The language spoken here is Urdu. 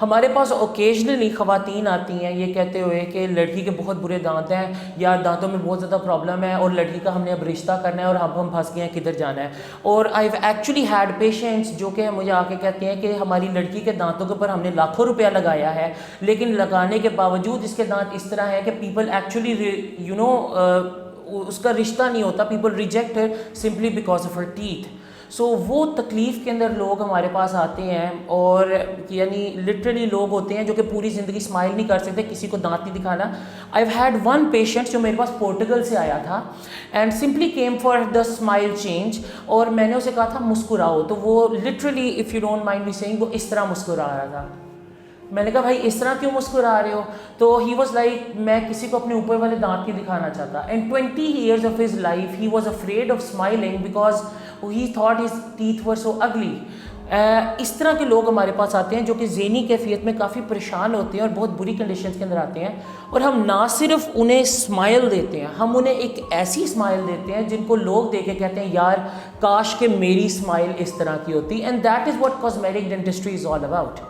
ہمارے پاس اوکیجنلی خواتین آتی ہیں یہ کہتے ہوئے کہ لڑکی کے بہت برے دانت ہیں یا دانتوں میں بہت زیادہ پرابلم ہے اور لڑکی کا ہم نے اب رشتہ کرنا ہے اور اب ہم پھنس گئے ہیں کدھر جانا ہے. اور I have actually head patients جو کہ مجھے آ کے کہتے ہیں کہ ہماری لڑکی کے دانتوں کے اوپر ہم نے لاکھوں روپیہ لگایا ہے لیکن لگانے کے باوجود اس کے دانت اس طرح ہے کہ پیپل ایکچولی اس کا رشتہ نہیں ہوتا, people reject her simply because of her teeth. So وہ تکلیف کے اندر لوگ ہمارے پاس آتے ہیں اور یعنی لٹرلی لوگ ہوتے ہیں جو کہ پوری زندگی اسمائل نہیں کر سکتے, کسی کو دانت نہیں دکھانا. I have had one patient جو میرے پاس پورٹگل سے آیا تھا and simply came for the smile change, اور میں نے اسے کہا تھا مسکراؤ, تو وہ literally if you don't mind me seeing وہ اس طرح مسکرا رہا تھا. میں نے کہا بھائی اس طرح کیوں مسکرا رہے ہو؟ تو ہی واز لائک میں کسی کو اپنے اوپر والے دانت نہیں دکھانا چاہتا. And 20 years of his life he was afraid of smiling because he thought his teeth were so ugly. اس طرح کے لوگ ہمارے پاس آتے ہیں جو کہ ذہنی کیفیت میں کافی پریشان ہوتے ہیں اور بہت بری کنڈیشنز کے اندر آتے ہیں, اور ہم نہ صرف انہیں اسمائل دیتے ہیں, ہم انہیں ایک ایسی اسمائل دیتے ہیں جن کو لوگ دیکھ کے کہتے ہیں یار کاش کہ میری اسمائل اس طرح کی ہوتی. And that is what cosmetic dentistry is all about.